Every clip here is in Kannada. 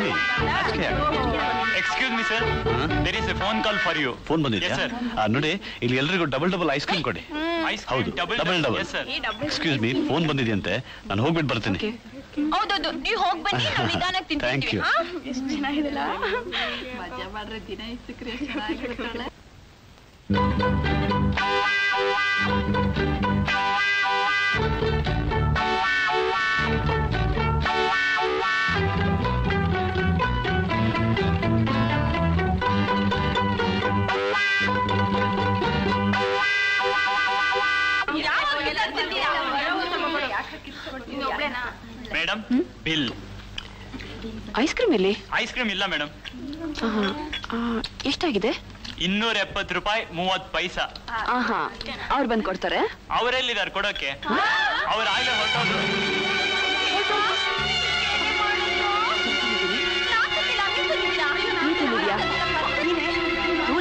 ಬನ್ನಿ. Excuse me sir, there is a phone call for you. Phone ಬಂದಿದೆ ಸರ್. ನೋಡಿ ಇಲ್ಲಿ ಎಲ್ರಿಗೂ ಡಬಲ್ ಐಸ್ ಕ್ರೀಮ್ ಕೊಡಿ. ಹೌದು, ಡಬಲ್. ಎಕ್ಸ್ಕ್ಯೂಸ್ ಮಿ, ಫೋನ್ ಬಂದಿದೆಯಂತೆ, ನಾನು ಹೋಗ್ಬಿಟ್ಟು ಬರ್ತೀನಿ. ಹೌದೌದು, ನೀವು ಹೋಗಿ ಬನ್ನಿ, ನಾವು ನಿಧಾನಕ್ಕೆ ತಿಂತೀವಿ. ಎಷ್ಟು ಚೆನ್ನಾಗಿದೆಲ್ಲ, ಮಜಾ ಮಾಡ್ರೆ ದಿನ ಇಷ್ಟಕ್ರೆ ಚೆನ್ನಾಗಿರುತ್ತಲ್ಲ. Madam, bill. ಐಸ್ ಕ್ರೀಮ್ ಎಲ್ಲಿ? ಐಸ್ ಕ್ರೀಮ್ ಇಲ್ಲ ಮೇಡಮ್. ಎಷ್ಟಾಗಿದೆ? 270 ರೂಪಾಯಿ 30 ಪೈಸಾ. ಅವ್ರು ಬಂದು ಕೊಡ್ತಾರೆ. ಅವರೆಲ್ಲಿದ್ದಾರೆ ಕೊಡೋಕೆ? ಅವ್ರು ಆಗಲೇ ಹೊರಟೋದ್ರು.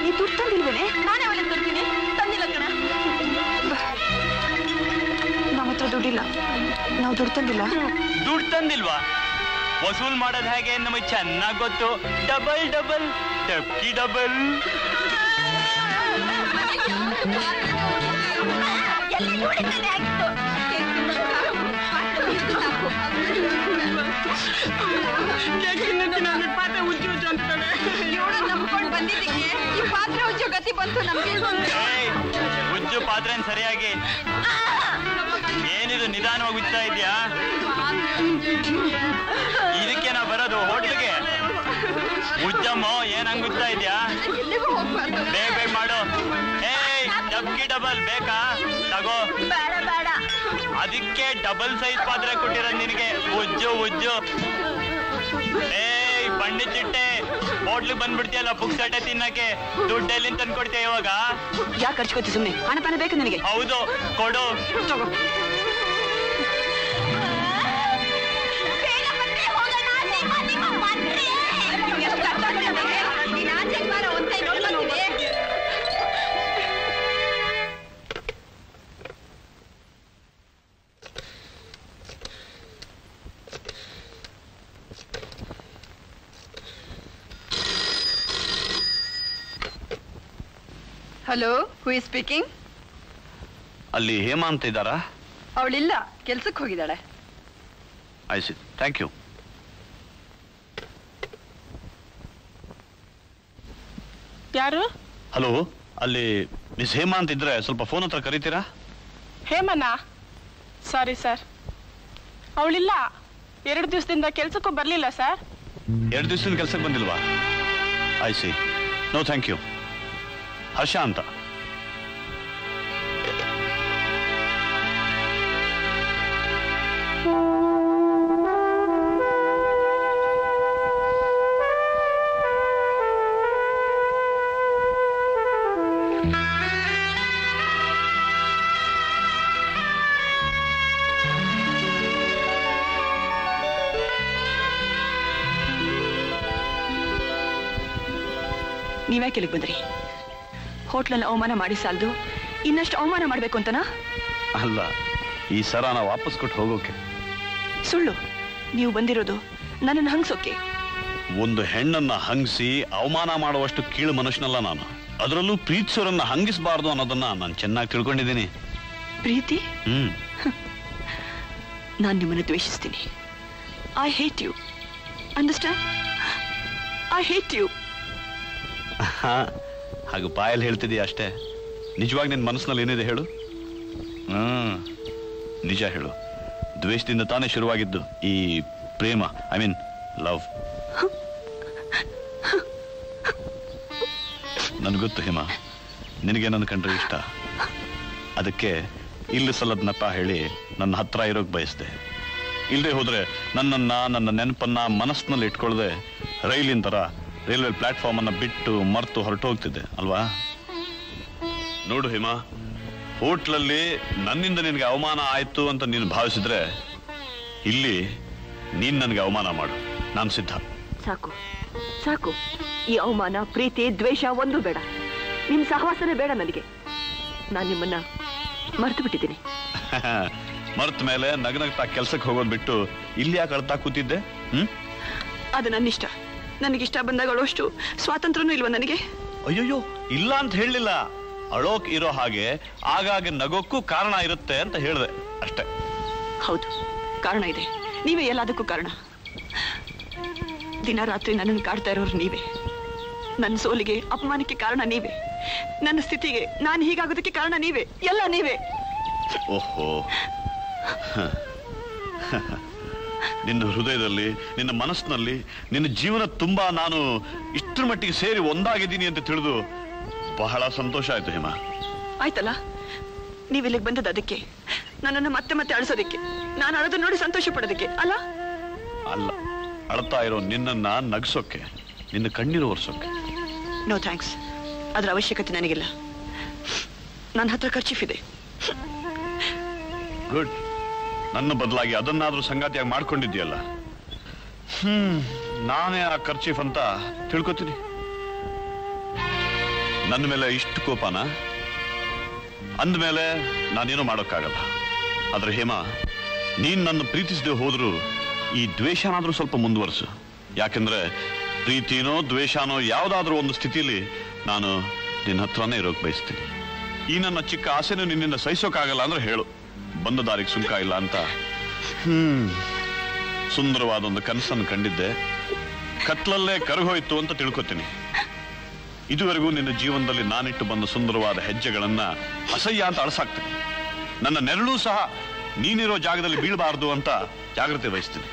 ನೀ ದುಡ್ಡು ತಂದಿಲ್ವೇನೆ? ನಾನೇ ಅವಳಿಗೆ ತರ್ತೀನಿ. ತಂದಿಲ್ಲ ಕಣ, ನಮ್ಮ ಹತ್ರ ದುಡ್ಡಿಲ್ಲ. ನಾವು ದುಡ್ಡು ತಂದಿಲ್ಲ. ದುಡ್ಡು ತಂದಿಲ್ವಾ? ವಸೂಲ್ ಮಾಡೋದು ಹೇಗೆ ನಮಗೆ ಚೆನ್ನಾಗಿ ಗೊತ್ತು. ಡಬಲ್ ಡಬಲ್ ಡಬ್ಕಿ ಡಬಲ್. ಉಜ್ಜು ಪಾತ್ರೆ ಸರಿಯಾಗಿ. ಏನಿದು ನಿಧಾನವಾಗಿ ಉಜ್ತಾ ಇದೆಯಾ? ಇದಕ್ಕೆ ನಾ ಬರೋದು ಹೋಟ್ಲಿಗೆ. ಉಜ್ಜಮ್ಮ ಏನ್ ಹಂಗ್ ಉಜ್ತಾ ಇದೆಯಾ? ಬೇಗ ಬೇಗ ಮಾಡು. ಏಯ್, ಡಬ್ಕಿ ಡಬಲ್ ಬೇಕಾ? ತಗೋ. ಅದಕ್ಕೆ ಡಬಲ್ ಸೈಜ್ ಪಾತ್ರೆ ಕೊಟ್ಟಿರೋದು ನಿನಗೆ. ಉಜ್ಜು ಉಜ್ಜು. ಏಯ್ ಪಂಡಿತ್ ಚಿಟ್ಟೆ, ಹೋಟ್ಲಿಗೆ ಬಂದ್ಬಿಡ್ತೀಯಲ್ಲ ಪುಕ್ಸಟೆ ತಿನ್ನಕ್ಕೆ. ದುಡ್ಡು ಎಲ್ಲಿಂದ ತಂದ್ಕೊಡ್ತೀಯ ಇವಾಗ? ಯಾಕೆ ಖರ್ಚ್ಕೋತಿ ಸುಮ್ಮನೆ? ಹಣ ಪಾನ ಬೇಕು ನಿನಗೆ? ಹೌದು, ಕೊಡು. ತಗೋ. Hello, who is speaking? ಅಲ್ಲಿ ಹೇಮಾ ಅಂತ ಇದ್ದಾರಾ? ಅವಳಿಲ್ಲ, ಕೆಲ್ಸಕ್ಕೆ ಹೋಗಿದ್ದಾಳೆ. I see, thank you. ಯಾರು? ಹಲೋ, ಅಲ್ಲಿ ಮಿಸ್ ಹೇಮಾ ಅಂತ ಇದ್ರೆ ಸ್ವಲ್ಪ ಫೋನ್ ಹತ್ರ ಕರೀತೀರಾ? ಹೇಮನಾ? Sorry sir, ಅವಳಿಲ್ಲ. 2 ದಿವಸದಿಂದ ಕೆಲ್ಸಕ್ಕೂ ಬರ್ಲಿಲ್ಲ ಸರ್. 2 ದಿವಸದಿಂದ ಕೆಲ್ಸಕ್ಕೆ ಬಂದಿಲ್ವಾ? I see, no thank you. Harsha ಅಂತ. ನೀವೇ ಕೆಳಗೆ ಬಂದ್ರಿ? ಹೋಟ್ಲಲ್ಲಿ ಅವಮಾನ ಮಾಡಿ ಸಾಲದು, ಇನ್ನಷ್ಟು ಅವಮಾನ ಮಾಡ್ಬೇಕು ಅಂತನಾ? ಅಲ್ಲ, ಈ ಸರ ನಾವು ವಾಪಸ್ ಕೊಟ್ಟು ಹೋಗೋಕೆ. ಸುಳ್ಳು. ನೀವು ಬಂದಿರೋದು ನನ್ನನ್ನು ಹಂಗ್ಸೋಕೆ. ಒಂದು ಹೆಣ್ಣನ್ನ ಹಂಗಿಸಿ ಅವಮಾನ ಮಾಡುವಷ್ಟು ಕೀಳು ಮನುಷ್ಯನಲ್ಲ ನಾನು. ಅದರಲ್ಲೂ ಪ್ರೀತಿಸೋರನ್ನ ಹಂಗಿಸಬಾರ್ದು ಅನ್ನೋದನ್ನ ನಾನು ಚೆನ್ನಾಗಿ ತಿಳ್ಕೊಂಡಿದ್ದೀನಿ. ಪ್ರೀತಿ? ನಾನು ನಿಮ್ಮನ್ನು ದ್ವೇಷಿಸ್ತೀನಿ. I hate you. Understand? I hate you. ಹಾಗೆ ಬಾಯಲ್ಲಿ ಹೇಳ್ತಿದೀಯ ಅಷ್ಟೇ. ನಿಜವಾಗಿ ನಿನ್ನ ಮನಸ್ಸಿನಲ್ಲಿ ಏನಿದೆ ಹೇಳು. ನಿಜ ಹೇಳು. ದ್ವೇಷದಿಂದ ತಾನೇ ಶುರುವಾಗಿದ್ದು ಈ ಪ್ರೇಮ, ಐ ಮೀನ್ ಲವ್. ನನ್ಗೊತ್ತು ಹೇಮಾ, ನಿನಗೆ ನನ್ನ ಕಂಡ್ರೆ ಇಷ್ಟ. ಅದಕ್ಕೆ ಇಲ್ಲಿ ಸಲದ ನೆಪ ಹೇಳಿ ನನ್ನ ಹತ್ರ ಇರೋಕ್ ಬಯಸ್ದೆ. ಇಲ್ಲದೆ ಹೋದ್ರೆ ನನ್ನ ನೆನಪನ್ನ ಮನಸ್ಸಿನಲ್ಲಿ ಇಟ್ಕೊಳ್ದೆ ರೈಲಿನ ತರ ರೈಲ್ವೆ ಪ್ಲಾಟ್ಫಾರ್ಮ್ ಅನ್ನ ಬಿಟ್ಟು ಮರ್ತು ಹೊರಟು ಹೋಗ್ತಿದ್ದೆ ಅಲ್ವಾ? ನೋಡು ಹೇಮಾ, ಹೋಟ್ಲಲ್ಲಿ ನನ್ನಿಂದ ನಿನಗೆ ಅವಮಾನ ಆಯ್ತು ಅಂತ ನೀನು ಭಾವಿಸಿದ್ರೆ ಇಲ್ಲಿ ನೀನ್ ನನಗೆ ಅವಮಾನ ಮಾಡು, ನಾನು ಸಿದ್ಧ. ಸಾಕು ಸಾಕು. ಈ ಅವಮಾನ, ಪ್ರೀತಿ, ದ್ವೇಷ ಒಂದು ಬೇಡ. ನಿಮ್ ಸಹವಾಸನೇ ಬೇಡ ನನಗೆ. ನಾನು ನಿಮ್ಮನ್ನ ಮರ್ತು ಬಿಟ್ಟಿದ್ದೀನಿ. ಮರ್ತ ಮೇಲೆ ನಗನಗ್ತಾ ಕೆಲ್ಸಕ್ಕೆ ಹೋಗೋದ್ ಬಿಟ್ಟು ಇಲ್ಲಿ ಯಾಕೆ ಅಳ್ತಾ ಕೂತಿದ್ದೆ? ಅದು ನನ್ನ ಇಷ್ಟ. ನನಗಿಷ್ಟ ಬಂದಾಗ ಅಳೋಷ್ಟು ಸ್ವಾತಂತ್ರ್ಯನೂ ಇಲ್ವಾ ನನಗೆ? ಅಯ್ಯಯ್ಯೋ, ಇಲ್ಲ ಅಂತ ಹೇಳಲಿಲ್ಲ. ಅಳೋಕ್ ಇರೋ ಹಾಗೆ ಆಗಾಗ ನಗೋಕ್ಕೂ ಕಾರಣ ಇರುತ್ತೆ ಅಂತ ಹೇಳಿದೆ ಅಷ್ಟೇ. ಹೌದು, ಕಾರಣ ಇದೆ. ನೀವೇ ಎಲ್ಲದಕ್ಕೂ ಕಾರಣ. ದಿನ ರಾತ್ರಿ ನನ್ನನ್ನು ಕಾಡ್ತಾ ಇರೋರು ನೀವೇ. ನನ್ನ ಸೋಲಿಗೆ, ಅಪಮಾನಕ್ಕೆ ಕಾರಣ ನೀವೇ. ನನ್ನ ಸ್ಥಿತಿಗೆ, ನಾನು ಹೀಗಾಗೋದಕ್ಕೆ ಕಾರಣ ನೀವೇ. ಎಲ್ಲ ನೀವೇ. ಓಹೋ, ನಿನ್ನ ಹೃದಯದಲ್ಲಿ, ನಿನ್ನ ಮನಸ್ಸಿನಲ್ಲಿ, ನಿನ್ನ ಜೀವನ ತುಂಬಾ ನಾನು ಇಷ್ಟರ ಮಟ್ಟಿಗೆ ಸೇರಿ ಒಂದಾಗಿದ್ದೀನಿ ಅಂತ ತಿಳಿದು ಬಹಳ ಸಂತೋಷ ಆಯ್ತು ಹೇಮಾ. ಆಯ್ತಲ್ಲ, ನೀವಿಲ್ಲಿಗೆ ಬಂದದ್ದು ಅದಕ್ಕೆ, ನನ್ನನ್ನು ಮತ್ತೆ ಮತ್ತೆ ಅಳಿಸೋದಕ್ಕೆ, ನಾನು ಅಳೋದು ನೋಡಿ ಸಂತೋಷ ಪಡೋದಕ್ಕೆ ಅಲ್ಲ? ಅಲ್ಲ, ಅಳ್ತಾ ಇರೋ ನಿನ್ನನ್ನ ನಗಿಸೋಕೆ, ನಿನ್ನ ಕಣ್ಣೀರು ಒರೆಸೋಕೆ. ನೋ ಥ್ಯಾಂಕ್ಸ್, ಅದರ ಅವಶ್ಯಕತೆ ನನಗಿಲ್ಲ. ನನ್ನ ಹತ್ರ ಖರ್ಚಿಫಿದೆ. ಗುಡ್. ನನ್ನ ಬದಲಾಗಿ ಅದನ್ನಾದ್ರೂ ಸಂಗಾತಿಯಾಗಿ ಮಾಡ್ಕೊಂಡಿದ್ಯಲ್ಲ. ನಾನೇ ಆ ಖರ್ಚೀಫ್ ಅಂತ ತಿಳ್ಕೊತೀನಿ. ನನ್ನ ಮೇಲೆ ಇಷ್ಟು ಕೋಪನ ಅಂದ್ಮೇಲೆ ನಾನೇನೋ ಮಾಡೋಕ್ಕಾಗಲ್ಲ. ಆದ್ರೆ ಹೇಮಾ, ನೀನ್ ನನ್ನ ಪ್ರೀತಿಸದೆ ಹೋದ್ರು ಈ ದ್ವೇಷನಾದ್ರೂ ಸ್ವಲ್ಪ ಮುಂದುವರಿಸು. ಯಾಕೆಂದ್ರೆ ಪ್ರೀತಿನೋ ದ್ವೇಷನೋ ಯಾವ್ದಾದ್ರೂ ಒಂದು ಸ್ಥಿತಿಲಿ ನಾನು ನಿನ್ನ ಹತ್ರನೇ ಇರೋಕ್ ಬಯಸ್ತೀನಿ. ಈ ನನ್ನ ಚಿಕ್ಕ ಆಸೆನೂ ನಿನ್ನಿಂದ ಸಹಿಸೋಕ್ಕಾಗಲ್ಲ ಅಂದ್ರೆ ಹೇಳು, ಬಂದ ದಾರಿಗೆ ಸುಂಕ ಇಲ್ಲ ಅಂತ. ಸುಂದರವಾದ ಒಂದು ಕನಸನ್ನು ಕಂಡಿದ್ದೆ, ಕತ್ಲಲ್ಲೇ ಕರಗೋಯ್ತು ಅಂತ ತಿಳ್ಕೊತೀನಿ. ಇದುವರೆಗೂ ನಿನ್ನ ಜೀವನದಲ್ಲಿ ನಾನಿಟ್ಟು ಬಂದ ಸುಂದರವಾದ ಹೆಜ್ಜೆಗಳನ್ನ ಅಸಹ್ಯ ಅಂತ ಅಳಸಾಕ್ತೀನಿ. ನನ್ನ ನೆರಳು ಸಹ ನೀನಿರೋ ಜಾಗದಲ್ಲಿ ಬೀಳಬಾರ್ದು ಅಂತ ಜಾಗ್ರತೆ ವಹಿಸ್ತೀನಿ.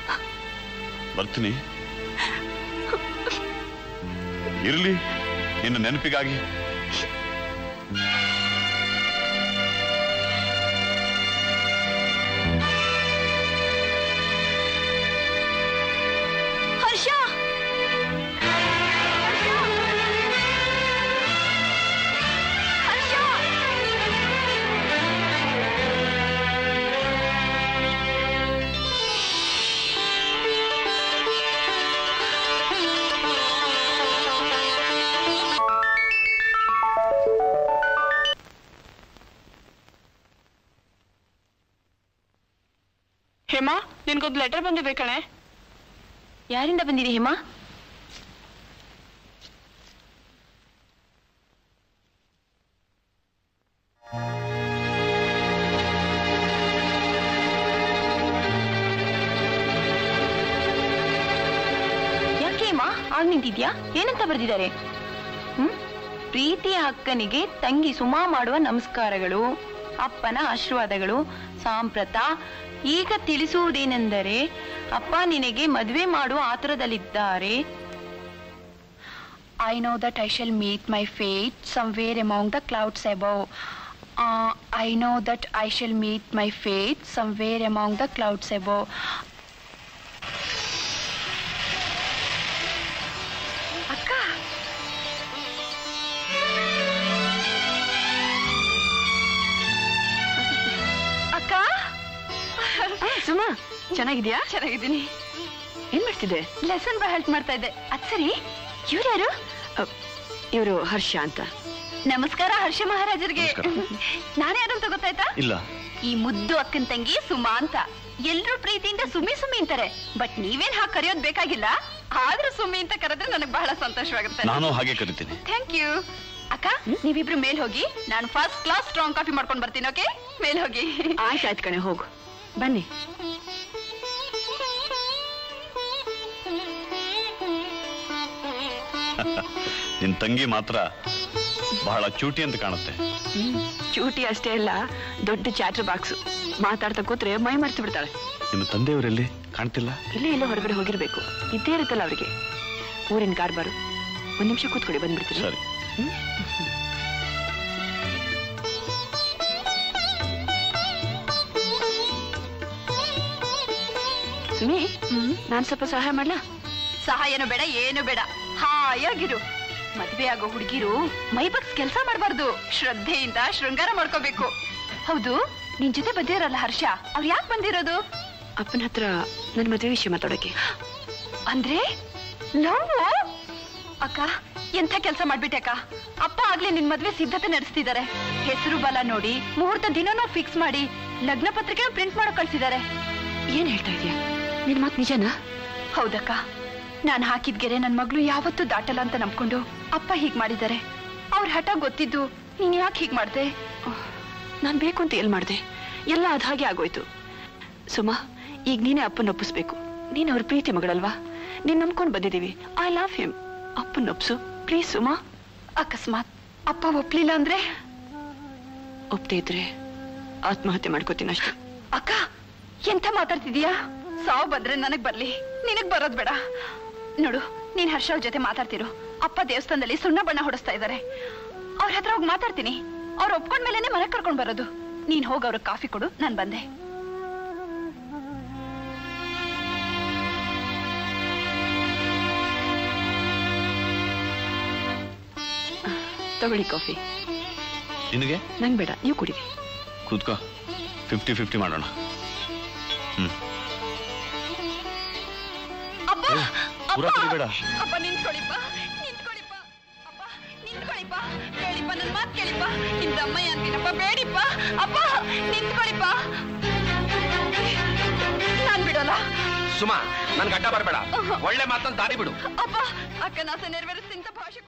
ಬರ್ತೀನಿ. ಇರ್ಲಿ, ನಿನ್ನ ನೆನಪಿಗಾಗಿ. ಹೇಮಾ, ನಿನ್ಗೊಂದು ಲೆಟರ್ ಬಂದಿದೆ ಕಣೆ. ಯಾರಿಂದ ಬಂದಿದೆ ಹೇಮಾ? ಯಾಕೆ ಹೇಮಾ ಆಗ್ ನಿಂತಿದ್ಯಾ? ಏನಂತ ಬರ್ದಿದ್ದಾರೆ? ಪ್ರೀತಿಯ ಅಕ್ಕನಿಗೆ ತಂಗಿ ಸುಮಾ ಮಾಡುವ ನಮಸ್ಕಾರಗಳು, ಅಪ್ಪನ ಆಶೀರ್ವಾದಗಳು. ಸಾಂಪ್ರತ ಈಗ ತಿಳಿಸುವುದೇನೆಂದರೆ ಅಪ್ಪ ನಿನಗೆ ಮದುವೆ ಮಾಡುವ ಆತುರದಲ್ಲಿದ್ದಾರೆ. I know that I shall meet my fate somewhere among the clouds above. I know that I shall meet my fate somewhere among the clouds above. ಅಕ್ಕ, ಅಕ್ಕ. ಸುಮಾ, ಚೆನ್ನಾಗಿದ್ಯಾ? ಚೆನ್ನಾಗಿದ್ದೀನಿ. ಏನ್ ಮಾಡ್ತಿದ್ದೆ? ಲೆಸನ್ ಹೆಲ್ಪ್ ಮಾಡ್ತಾ ಇದ್ದೆ. ಅದ್ ಸರಿ, ಇವ್ರ್ಯಾರು? ಇವರು ಹರ್ಷ ಅಂತ. ನಮಸ್ಕಾರ ಹರ್ಷ ಮಹಾರಾಜರಿಗೆ. ನಾನ್ಯಾರು ಅಂತ ಗೊತ್ತಾಯ್ತಾ? ಇಲ್ಲ. ಈ ಮುದ್ದು ಅಕ್ಕನ ತಂಗಿ ಸುಮಾ ಅಂತ. ಎಲ್ರೂ ಪ್ರೀತಿಯಿಂದ ಸುಮ್ಮಿ ಸುಮ್ಮಿ ಅಂತಾರೆ, ಬಟ್ ನೀವೇನ್ ಹಾಗೆ ಕರೆಯೋದ್ ಬೇಕಾಗಿಲ್ಲ. ಆದ್ರೂ ಸುಮ್ಮಿ ಅಂತ ಕರೆದ್ರೆ ನನಗೆ ಬಹಳ ಸಂತೋಷವಾಗುತ್ತೆ. ನಾನು ಹಾಗೆ ಕರಿತೀನಿ. Thank you. ಅಕ್ಕ, ನೀವಿಬ್ರು ಮೇಲ್ ಹೋಗಿ, ನಾನು ಫಸ್ಟ್ ಕ್ಲಾಸ್ ಸ್ಟ್ರಾಂಗ್ ಕಾಫಿ ಮಾಡ್ಕೊಂಡು ಬರ್ತೀನಿ. ಓಕೆ, ಮೇಲ್ ಹೋಗಿ. ಆಯ್ತಾಯ್ತು ಕಣೆ, ಹೋಗು. ಬನ್ನಿ. ನಿನ್ ತಂಗಿ ಮಾತ್ರ ಬಹಳ ಚೂಟಿ ಅಂತ ಕಾಣುತ್ತೆ. ಚೂಟಿ ಅಷ್ಟೇ ಅಲ್ಲ, ದೊಡ್ಡ ಚಾಟರ್ ಬಾಕ್ಸ್. ಮಾತಾಡ್ತಾ ಕೂತ್ರೆ ಮೈ ಮರ್ತು ಬಿಡ್ತಾಳೆ. ನಿಮ್ಮ ತಂದೆಯವರೆಲ್ಲಿ ಕಾಣ್ತಿಲ್ಲ? ಇಲ್ಲೇ ಎಲ್ಲೋ ಹೊರಗಡೆ ಹೋಗಿರ್ಬೇಕು. ಇದ್ದೇ ಇರುತ್ತಲ್ಲ ಅವರಿಗೆ. ಊರಿನ ಕಾರ್ಬಾರು. ಒಂದ್ ನಿಮಿಷ ಕೂತ್ಕೊಳ್ಳಿ, ಬಂದ್ಬಿಡ್ತೀನಿ. ಸರಿ. ಸುಮಿ, ನಾನ್ ಸ್ವಲ್ಪ ಸಹಾಯ ಮಾಡ್ಲಾ? ಸಹಾಯನೂ ಬೇಡ, ಏನು ಬೇಡ, ಹಾಯಾಗಿರು. ಮದ್ವೆ ಆಗೋ ಹುಡುಗಿರು ಮೈಬಗ್ಸ್ ಕೆಲಸ ಮಾಡಬಾರ್ದು, ಶ್ರದ್ಧೆಯಿಂದ ಶೃಂಗಾರ ಮಾಡ್ಕೋಬೇಕು. ಹೌದು, ನಿನ್ ಜೊತೆ ಬಂದಿರಲ್ಲ ಹರ್ಷ, ಅವ್ರು ಯಾಕೆ ಬಂದಿರೋದು? ಅಪ್ಪನ ಹತ್ರ ನನ್ ಮದುವೆ ವಿಷಯ ಮಾತಾಡೋಕೆ. ಅಂದ್ರೆ ಲವ್? ಅಕ್ಕ, ಎಂಥ ಕೆಲಸ ಮಾಡ್ಬಿಟ್ಟೆ ಅಕ್ಕ. ಅಪ್ಪ ಆಗ್ಲೇ ನಿನ್ ಮದ್ವೆ ಸಿದ್ಧತೆ ನಡೆಸ್ತಿದ್ದಾರೆ. ಹೆಸರು ಬಲ ನೋಡಿ ಮುಹೂರ್ತ ದಿನನೂ ಫಿಕ್ಸ್ ಮಾಡಿ ಲಗ್ನ ಪತ್ರಿಕೆ ಪ್ರಿಂಟ್ ಮಾಡೋ ಕಳ್ಸಿದ್ದಾರೆ. ಏನ್ ಹೇಳ್ತಾ ಇದೀಯ? ನಿನ್ ಮಾತು ನಿಜನಾ? ಹೌದಕ್ಕ, ನಾನು ಹಾಕಿದ ಗೆರೆ ನನ್ನ ಮಗಳು ಯಾವತ್ತೂ ದಾಟಲ್ಲ ಅಂತ ನಂಬ್ಕೊಂಡು ಅಪ್ಪ ಹೀಗ್ ಮಾಡಿದ್ದಾರೆ. ಅವ್ರ ಹಠ ಗೊತ್ತಿದ್ದು ನೀನ್ ಯಾಕೆ ಹೀಗ್ ಮಾಡ್ದೆ? ನಾನ್ ಬೇಕು ಅಂತ ಎಲ್ ಮಾಡ್ದೆ? ಎಲ್ಲ ಅದ್ ಹಾಗೆ ಆಗೋಯ್ತು. ಸುಮಾ, ಈಗ ನೀನೇ ಅಪ್ಪನ ಒಪ್ಪಿಸ್ಬೇಕು. ನೀನ್ ಅವ್ರ ಪ್ರೀತಿ ಮಗಳಲ್ವಾ? ನೀನ್ ನಂಬ್ಕೊಂಡ್ ಬಂದಿದೀವಿ. I love him. ಅಪ್ಪನ ಒಪ್ಸು ಪ್ಲೀಸ್ ಸುಮಾ. ಅಕಸ್ಮಾತ್ ಅಪ್ಪ ಒಪ್ಲಿಲ್ಲ ಅಂದ್ರೆ? ಒಪ್ದೇ ಇದ್ರೆ ಆತ್ಮಹತ್ಯೆ ಮಾಡ್ಕೋತೀನಿ ಅಷ್ಟೇ. ಅಕ್ಕ, ಎಂತ ಮಾತಾಡ್ತಿದೀಯಾ? ಸಾವು ಬಂದ್ರೆ ನನಗ್ ಬರ್ಲಿ, ನಿನಗ್ ಬರೋದ್ ಬೇಡ. ನೋಡು, ನೀನ್ ಹರ್ಷ ಅವ್ರ ಜೊತೆ ಮಾತಾಡ್ತಿರು. ಅಪ್ಪ ದೇವಸ್ಥಾನದಲ್ಲಿ ಸುಣ್ಣ ಬಣ್ಣ ಹೊಡಿಸ್ತಾ ಇದಾರೆ. ಅವ್ರ ಹತ್ರ ಹೋಗಿ ಮಾತಾಡ್ತೀನಿ. ಅವ್ರು ಒಪ್ಕೊಂಡ್ಮೇಲೆನೆ ಮನೆ ಕರ್ಕೊಂಡ್ ಬರೋದು. ನೀನ್ ಹೋಗಿ ಅವ್ರಿಗೆ ಕಾಫಿ ಕೊಡು, ನಾನ್ ಬಂದೆ. ತಗೊಳ್ಳಿ ಕಾಫಿ. ನಿನಗೆ? ನಂಗೆ ಬೇಡ, ನೀವು ಕುಡಿರಿ. ಕೂತ್ಕೋ, 50-50 ಮಾಡೋಣ. ಪೂರ ಕುಡಿಬೇಡ. ಅಪ್ಪ ನಿಂತ್ಕೊಳ್ಳಿಪ್ಪ, ನಿಂತ್ಕೊಳ್ಳಿಪ್ಪ. ಅಪ್ಪ ನಿಂತ್ಕೊಳ್ಳಿಪ್ಪ, ಹೇಳಿಪ್ಪ, ನನ್ ಮಾತ್ ಕೇಳಿಪ್ಪ. ನಿಮ್ದ ಅಮ್ಮಯ್ಯ ಅಂತೀನಪ್ಪ, ಬೇಡಿಪ್ಪ. ಅಪ್ಪ ನಿಂತ್ಕೊಳ್ಳಿಪ್ಪ, ನಾನ್ ಬಿಡೋಲ್ಲ. ಸುಮಾ, ನನ್ ಗಡ್ಡ ಬರಬೇಡ. ಒಳ್ಳೆ ಮಾತಂತ ದಾರಿ ಬಿಡು. ಅಪ್ಪ, ಅಕ್ಕನ ಆಸೆ ನೆರವೇರಿಸ್ತಿಂತ ಭಾಷೆ